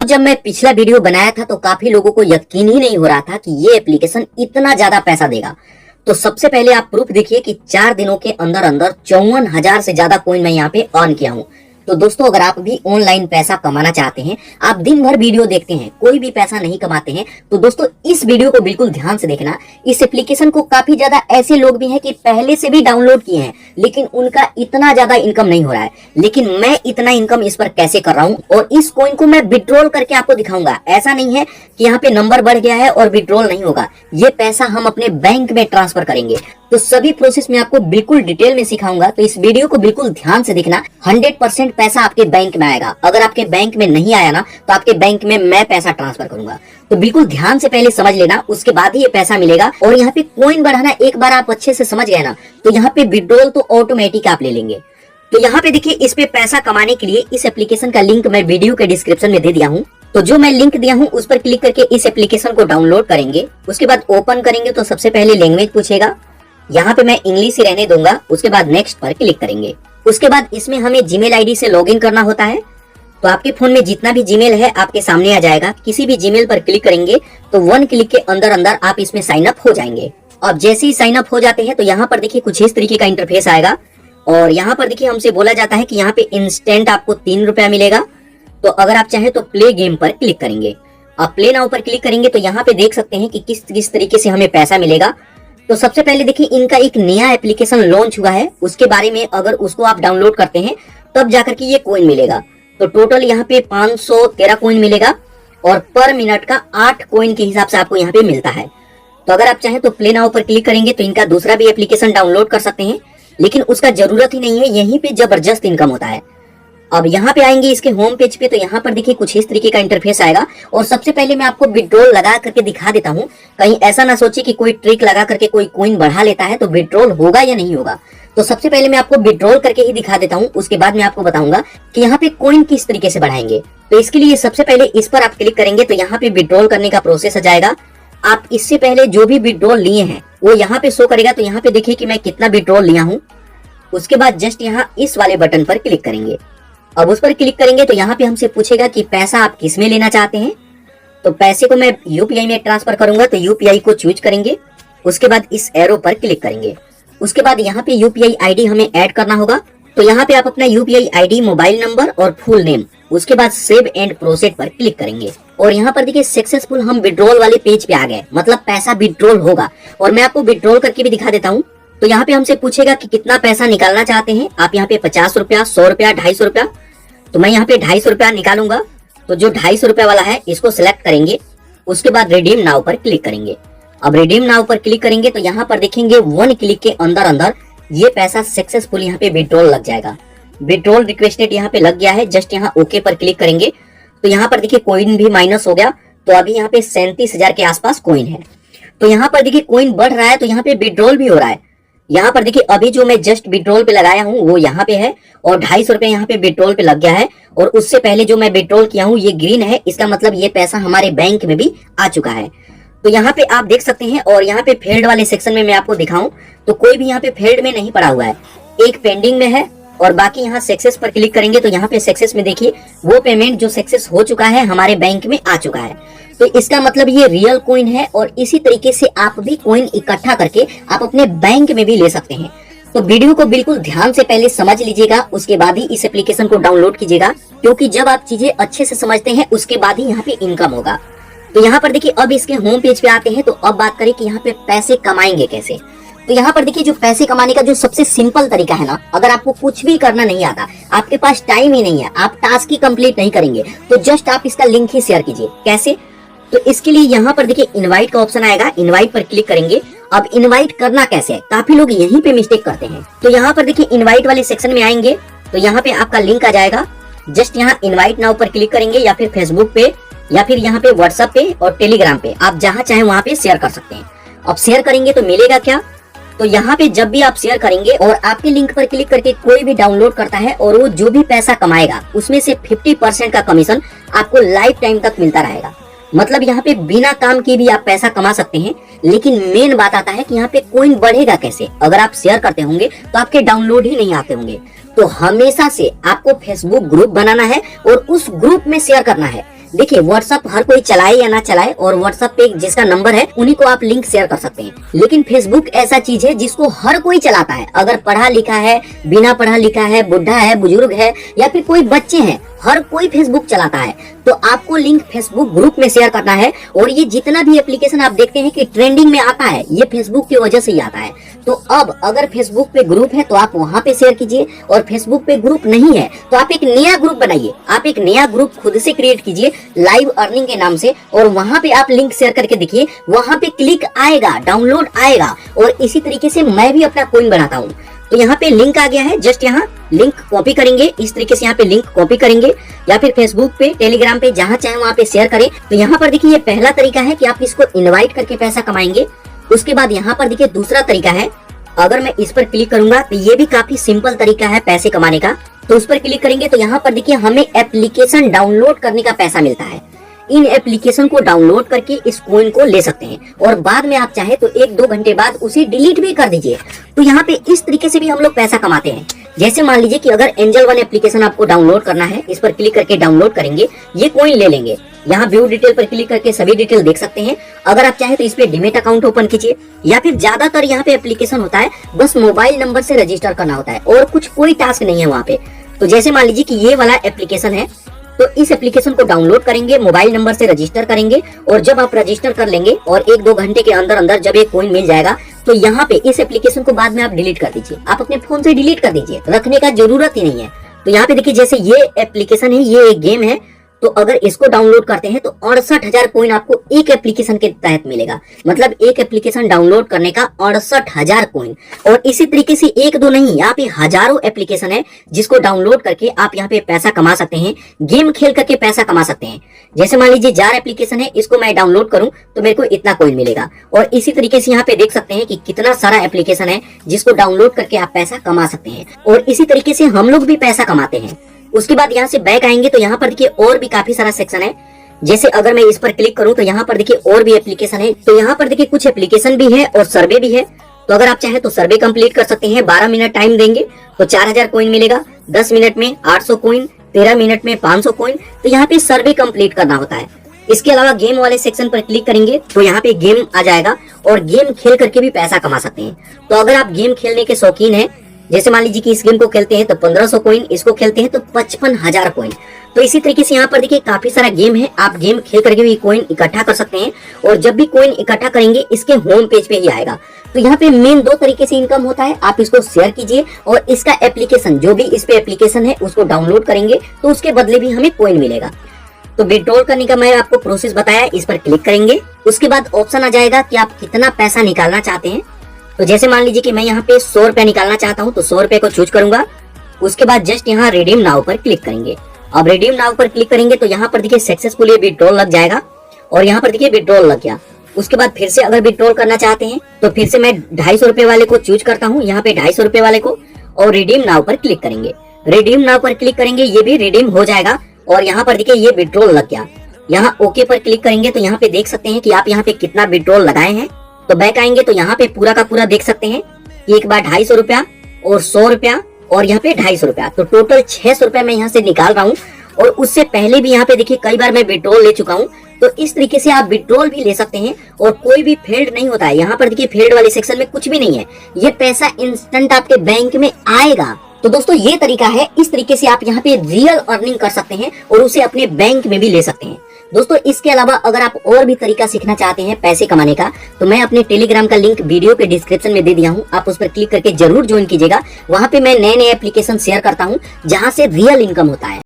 जब मैं पिछला वीडियो बनाया था तो काफी लोगों को यकीन ही नहीं हो रहा था कि ये एप्लीकेशन इतना ज्यादा पैसा देगा। तो सबसे पहले आप प्रूफ देखिए कि 4 दिनों के अंदर अंदर 54,000 से ज्यादा कॉइन मैं यहाँ पे अर्न किया हूँ। तो दोस्तों, अगर आप भी ऑनलाइन पैसा कमाना चाहते हैं, आप दिन भर वीडियो देखते हैं, कोई भी पैसा नहीं कमाते हैं, तो दोस्तों इस वीडियो को बिल्कुल ध्यान से देखना। इस एप्लीकेशन को काफी ज्यादा ऐसे लोग भी हैं कि पहले से भी डाउनलोड किए हैं, लेकिन उनका इतना ज्यादा इनकम नहीं हो रहा है। लेकिन मैं इतना इनकम इस पर कैसे कर रहा हूँ और इस कॉइन को मैं विड्रॉल करके आपको दिखाऊंगा। ऐसा नहीं है कि यहाँ पे नंबर बढ़ गया है और विड्रॉल नहीं होगा, ये पैसा हम अपने बैंक में ट्रांसफर करेंगे। तो सभी प्रोसेस में आपको बिल्कुल डिटेल में सिखाऊंगा, तो इस वीडियो को बिल्कुल ध्यान से देखना। 100% पैसा आपके बैंक में आएगा। अगर आपके बैंक में नहीं आया ना, तो आपके बैंक में मैं पैसा ट्रांसफर करूंगा। तो बिल्कुल ध्यान से पहले समझ लेना, उसके बाद ही ये पैसा मिलेगा। और यहाँ पे कॉइन बढ़ाना एक बार आप अच्छे से समझ गए ना, तो यहाँ पे विड्रॉल तो ऑटोमेटिक आप ले लेंगे। तो यहाँ पे देखिए, इस पे पैसा कमाने के लिए इस एप्लीकेशन का लिंक मैं वीडियो के डिस्क्रिप्शन में दे दिया हूँ। तो जो मैं लिंक दिया हूँ उस पर क्लिक करके इस एप्लीकेशन को डाउनलोड करेंगे। उसके बाद ओपन करेंगे तो सबसे पहले लैंग्वेज पूछेगा, यहाँ पे मैं इंग्लिश ही रहने दूंगा। उसके बाद नेक्स्ट पर क्लिक करेंगे। उसके बाद इसमें हमें जीमेल आईडी से लॉगिन करना होता है। तो आपके फोन में जितना भी जीमेल है आपके सामने आ जाएगा। किसी भी जीमेल पर क्लिक करेंगे तो 1 क्लिक के अंदर अंदर आप इसमें साइन अप हो जाएंगे। अब जैसे ही साइन अप हो जाते हैं तो यहाँ पर देखिए कुछ इस तरीके का इंटरफेस आएगा। और यहाँ पर देखिए हमसे बोला जाता है कि यहाँ पे इंस्टेंट आपको 3 रुपया मिलेगा। तो अगर आप चाहें तो प्ले गेम पर क्लिक करेंगे। अब प्ले नाउ पर क्लिक करेंगे तो यहाँ पे देख सकते हैं कि किस तरीके से हमें पैसा मिलेगा। तो सबसे पहले देखिए, इनका एक नया एप्लीकेशन लॉन्च हुआ है, उसके बारे में अगर उसको आप डाउनलोड करते हैं तब जाकर के ये कॉइन मिलेगा। तो टोटल यहाँ पे 513 कॉइन मिलेगा और पर मिनट का 8 कॉइन के हिसाब से आपको यहाँ पे मिलता है। तो अगर आप चाहें तो प्ले नाउ पर क्लिक करेंगे तो इनका दूसरा भी एप्लीकेशन डाउनलोड कर सकते हैं, लेकिन उसका जरूरत ही नहीं है, यहीं पे जबरदस्त इनकम होता है। अब यहाँ पे आएंगे इसके होम पेज पे, तो यहाँ पर देखिए कुछ इस तरीके का इंटरफेस आएगा। और सबसे पहले मैं आपको विड्रॉल लगा करके दिखा देता हूँ, कहीं ऐसा ना सोचे कि कोई ट्रिक लगा करके कोई कॉइन बढ़ा लेता है तो विड्रॉल होगा या नहीं होगा। तो सबसे पहले मैं आपको विड्रॉल करके ही दिखा देता हूँ, उसके बाद मैं आपको बताऊंगा कि यहाँ पे कॉइन किस तरीके से बढ़ाएंगे। तो इसके लिए सबसे पहले इस पर आप क्लिक करेंगे तो यहाँ पे विड्रॉल करने का प्रोसेस आ जाएगा। आप इससे पहले जो भी विड्रॉल लिए हैं वो यहाँ पे शो करेगा। तो यहाँ पे देखिए कि मैं कितना विड्रॉल लिया हूँ। उसके बाद जस्ट यहाँ इस वाले बटन पर क्लिक करेंगे। अब उस पर क्लिक करेंगे तो यहाँ पे हमसे पूछेगा कि पैसा आप किस में लेना चाहते हैं। तो पैसे को मैं यूपीआई में ट्रांसफर करूंगा, तो यूपीआई को चूज करेंगे। उसके बाद इस एरो पर क्लिक करेंगे। उसके बाद यहाँ पे यूपीआई आईडी हमें ऐड करना होगा। तो यहाँ पे आप अपना यूपीआई आईडी, मोबाइल नंबर और फुल नेम, उसके बाद सेव एंड प्रोसीड पर क्लिक करेंगे। और यहाँ पर देखिए सक्सेसफुल, हम विड्रॉल वाले पेज पे आ गए, मतलब पैसा विड्रॉल होगा। और मैं आपको विड्रॉल करके भी दिखा देता हूँ। तो यहाँ पे हमसे पूछेगा कि कितना पैसा निकालना चाहते हैं आप। यहाँ पे 50 रुपया, 100 रुपया, 250 रुपया। तो मैं यहाँ पे 250 रुपया निकालूंगा। तो जो 250 रुपया वाला है इसको सिलेक्ट करेंगे। उसके बाद रिडीम नाउ पर क्लिक करेंगे। अब रिडीम नाउ पर क्लिक करेंगे तो यहाँ पर देखेंगे 1 क्लिक के अंदर अंदर ये पैसा सक्सेसफुल यहाँ पे विड्रॉल लग जाएगा। विड्रॉल रिक्वेस्टेड यहाँ पे लग गया है। जस्ट यहाँ ओके पर क्लिक करेंगे तो यहाँ पर देखिए कॉइन भी माइनस हो गया। तो अभी यहाँ पे 37,000 के आसपास कॉइन है। तो यहाँ पर देखिए कॉइन बढ़ रहा है, तो यहाँ पे विड्रॉल भी हो रहा है। यहाँ पर देखिए अभी जो मैं जस्ट विड्रॉल पे लगाया हूँ वो यहाँ पे है और 250 रुपए यहाँ पे विड्रॉल पे लग गया है। और उससे पहले जो मैं विड्रॉल किया हूँ ये ग्रीन है, इसका मतलब ये पैसा हमारे बैंक में भी आ चुका है। तो यहाँ पे आप देख सकते हैं। और यहाँ पे फेल्ड वाले सेक्शन में मैं आपको दिखाऊं तो कोई भी यहाँ पे फेल्ड में नहीं पड़ा हुआ है, एक पेंडिंग में है। और बाकी यहाँ सक्सेस पर क्लिक करेंगे तो यहाँ पे सक्सेस में देखिए वो पेमेंट जो सक्सेस हो चुका है हमारे बैंक में आ चुका है। तो इसका मतलब ये रियल कॉइन है। और इसी तरीके से आप भी कॉइन इकट्ठा करके आप अपने बैंक में भी ले सकते हैं। तो वीडियो को बिल्कुल ध्यान से पहले समझ लीजिएगा, उसके बाद ही इस एप्लीकेशन को डाउनलोड कीजिएगा, क्योंकि जब आप चीजें अच्छे से समझते हैं उसके बाद ही यहाँ पे इनकम होगा। तो यहाँ पर देखिए अब इसके होम पेज पे आते हैं। तो अब बात करें कि यहाँ पे पैसे कमाएंगे कैसे। तो यहाँ पर देखिए जो पैसे कमाने का जो सबसे सिंपल तरीका है ना, अगर आपको कुछ भी करना नहीं आता, आपके पास टाइम ही नहीं है, आप टास्क ही कंप्लीट नहीं करेंगे, तो जस्ट आप इसका लिंक ही शेयर कीजिए। कैसे? तो इसके लिए यहाँ पर देखिए इनवाइट का ऑप्शन आएगा, इनवाइट पर क्लिक करेंगे। अब इनवाइट करना कैसे है, काफी लोग यहीं पे मिस्टेक करते हैं। तो यहाँ पर देखिए इनवाइट वाले सेक्शन में आएंगे तो यहाँ पे आपका लिंक आ जाएगा। जस्ट यहाँ इनवाइट नाउ पर क्लिक करेंगे, या फिर फेसबुक पे, या फिर यहाँ पे व्हाट्सएप पे और टेलीग्राम पे, आप जहाँ चाहे वहाँ पे शेयर कर सकते हैं। अब शेयर करेंगे तो मिलेगा क्या, तो यहाँ पे जब भी आप शेयर करेंगे और आपके लिंक पर क्लिक करके कोई भी डाउनलोड करता है और वो जो भी पैसा कमाएगा उसमें से 50% का कमीशन आपको लाइफ टाइम तक मिलता रहेगा। मतलब यहाँ पे बिना काम के भी आप पैसा कमा सकते हैं। लेकिन मेन बात आता है कि यहाँ पे कॉइन बढ़ेगा कैसे। अगर आप शेयर करते होंगे तो आपके डाउनलोड ही नहीं आते होंगे। तो हमेशा से आपको फेसबुक ग्रुप बनाना है और उस ग्रुप में शेयर करना है। देखिए व्हाट्सएप हर कोई चलाए या ना चलाए, और व्हाट्सएप पे जिसका नंबर है उन्हीं को आप लिंक शेयर कर सकते हैं। लेकिन फेसबुक ऐसा चीज है जिसको हर कोई चलाता है, अगर पढ़ा लिखा है, बिना पढ़ा लिखा है, बुढ़ा है, बुजुर्ग है या फिर कोई बच्चे हैं, हर कोई फेसबुक चलाता है। तो आपको लिंक फेसबुक ग्रुप में शेयर करना है। और ये जितना भी एप्लीकेशन आप देखते हैं कि ट्रेंडिंग में आता है, ये फेसबुक की वजह से ही आता है। तो अब अगर फेसबुक पे ग्रुप है तो आप वहां पे शेयर कीजिए, और फेसबुक पे ग्रुप नहीं है तो आप एक नया ग्रुप बनाइए। आप एक नया ग्रुप खुद से क्रिएट कीजिए लाइव अर्निंग के नाम से, और वहां पे आप लिंक शेयर करके देखिए, वहां पे क्लिक आएगा, डाउनलोड आएगा। और इसी तरीके से मैं भी अपना कॉइन बनाता हूँ। तो यहाँ पे लिंक आ गया है, जस्ट यहाँ लिंक कॉपी करेंगे, इस तरीके से यहाँ पे लिंक कॉपी करेंगे, या फिर फेसबुक पे, टेलीग्राम पे, जहाँ चाहे वहाँ पे शेयर करें। तो यहाँ पर देखिए ये पहला तरीका है कि आप इसको इनवाइट करके पैसा कमाएंगे। उसके बाद यहाँ पर देखिए दूसरा तरीका है, अगर मैं इस पर क्लिक करूंगा तो ये भी काफी सिंपल तरीका है पैसे कमाने का। तो उस पर क्लिक करेंगे तो यहाँ पर देखिए हमें एप्लीकेशन डाउनलोड करने का पैसा मिलता है। इन एप्लीकेशन को डाउनलोड करके इस कॉइन को ले सकते हैं, और बाद में आप चाहे तो 1-2 घंटे बाद उसे डिलीट भी कर दीजिए। तो यहाँ पे इस तरीके से भी हम लोग पैसा कमाते हैं। जैसे मान लीजिए कि अगर एंजल वन एप्लीकेशन आपको डाउनलोड करना है, इस पर क्लिक करके डाउनलोड करेंगे, ये कॉइन ले लेंगे। यहाँ व्यू डिटेल पर क्लिक करके सभी डिटेल देख सकते हैं। अगर आप चाहे तो इस पे डीमेट अकाउंट ओपन कीजिए, या फिर ज्यादातर यहाँ पे एप्लीकेशन होता है बस मोबाइल नंबर से रजिस्टर करना होता है, और कुछ कोई टास्क नहीं है वहाँ पे। तो जैसे मान लीजिए कि ये वाला एप्लीकेशन है, तो इस एप्लीकेशन को डाउनलोड करेंगे, मोबाइल नंबर से रजिस्टर करेंगे, और जब आप रजिस्टर कर लेंगे और 1-2 घंटे के अंदर अंदर जब एक कॉइन मिल जाएगा, तो यहाँ पे इस एप्लीकेशन को बाद में आप डिलीट कर दीजिए। आप अपने फोन से डिलीट कर दीजिए, रखने का जरूरत ही नहीं है। तो यहाँ पे देखिए जैसे ये एप्लीकेशन है, ये एक गेम है, तो अगर इसको डाउनलोड करते हैं तो 68,000 कॉइन आपको एक एप्लीकेशन के तहत मिलेगा। मतलब एक एप्लीकेशन डाउनलोड करने का 68,000 कॉइन। और इसी तरीके से 1-2 नहीं, यहाँ पे हजारों एप्लीकेशन है जिसको डाउनलोड करके आप यहाँ पे पैसा कमा सकते हैं, गेम खेल करके पैसा कमा सकते हैं। जैसे मान लीजिए जार एप्लीकेशन है, इसको मैं डाउनलोड करूं तो मेरे को इतना कॉइन मिलेगा। और इसी तरीके से यहाँ पे देख सकते हैं कि कितना सारा एप्लीकेशन है जिसको डाउनलोड करके आप पैसा कमा सकते हैं। और इसी तरीके से हम लोग भी पैसा कमाते हैं। उसके बाद यहाँ से बैक आएंगे तो यहाँ पर देखिए और भी काफी सारा सेक्शन है। जैसे अगर मैं इस पर क्लिक करूं तो यहाँ पर देखिए और भी एप्लीकेशन है। तो यहाँ पर देखिए कुछ एप्लीकेशन भी है और सर्वे भी है। तो अगर आप चाहे तो सर्वे कंप्लीट कर सकते हैं। 12 मिनट टाइम देंगे तो 4000 कॉइन मिलेगा, 10 मिनट में 800 कॉइन, 13 मिनट में 500 कॉइन। तो यहाँ पे सर्वे कंप्लीट करना होता है। इसके अलावा गेम वाले सेक्शन पर क्लिक करेंगे तो यहाँ पे गेम आ जाएगा, और गेम खेल करके भी पैसा कमा सकते हैं। तो अगर आप गेम खेलने के शौकीन है, जैसे मान लीजिए कि इस गेम को खेलते हैं तो 1500 कॉइन, इसको खेलते हैं तो 55,000 कॉइन। तो इसी तरीके से यहाँ पर देखिए काफी सारा गेम है, आप गेम खेल करके भी कॉइन इकट्ठा कर सकते हैं। और जब भी कॉइन इकट्ठा करेंगे इसके होम पेज पे ही आएगा। तो यहाँ पे मेन 2 तरीके से इनकम होता है। आप इसको शेयर कीजिए, और इसका एप्लीकेशन जो भी इस पे एप्लीकेशन है उसको डाउनलोड करेंगे तो उसके बदले भी हमें कॉइन मिलेगा। तो विड्रॉल करने का मैं आपको प्रोसेस बताया, इस पर क्लिक करेंगे। उसके बाद ऑप्शन आ जाएगा कि आप कितना पैसा निकालना चाहते हैं। तो जैसे मान लीजिए कि मैं यहाँ पे 100 रुपए निकालना चाहता हूँ, तो 100 रुपए को चूज करूंगा। उसके बाद जस्ट यहाँ रिडीम नाउ पर क्लिक करेंगे। अब रिडीम नाउ पर क्लिक करेंगे तो यहाँ पर देखिए सक्सेसफुली विड्रॉल लग जाएगा, और यहाँ पर देखिए विड्रॉल लग गया। उसके बाद फिर से अगर विड्रॉल करना चाहते हैं तो फिर से मैं 250 रुपए वाले को चूज करता हूँ, यहाँ पे 250 रुपए वाले को, और रिडीम नाउ पर क्लिक करेंगे। रिडीम नाउ पर क्लिक करेंगे, ये भी रिडीम हो जाएगा, और यहाँ पर देखिए ये विड्रॉल लग गया। यहाँ ओके पर क्लिक करेंगे तो यहाँ पे देख सकते हैं कि आप यहाँ पे कितना विड्रॉल लगाए हैं। तो बैक आएंगे तो यहाँ पे पूरा का पूरा देख सकते हैं कि एक बार 250 रुपया और 100 रुपया और यहाँ पे 250 रुपया, तो टोटल 600 रुपया मैं यहाँ से निकाल रहा हूँ। और उससे पहले भी यहाँ पे देखिए कई बार मैं विड्रॉल ले चुका हूँ। तो इस तरीके से आप विड्रॉल भी ले सकते हैं, और कोई भी फेल्ड नहीं होता है। यहाँ पर देखिए फेल्ड वाले सेक्शन में कुछ भी नहीं है, ये पैसा इंस्टेंट आपके बैंक में आएगा। तो दोस्तों ये तरीका है, इस तरीके से आप यहाँ पे रियल अर्निंग कर सकते हैं और उसे अपने बैंक में भी ले सकते हैं। दोस्तों इसके अलावा अगर आप और भी तरीका सीखना चाहते हैं पैसे कमाने का, तो मैं अपने टेलीग्राम का लिंक वीडियो के डिस्क्रिप्शन में दे दिया हूँ, आप उस पर क्लिक करके जरूर ज्वाइन कीजिएगा। वहाँ पे मैं नए नए एप्लीकेशन शेयर करता हूँ जहाँ से रियल इनकम होता है।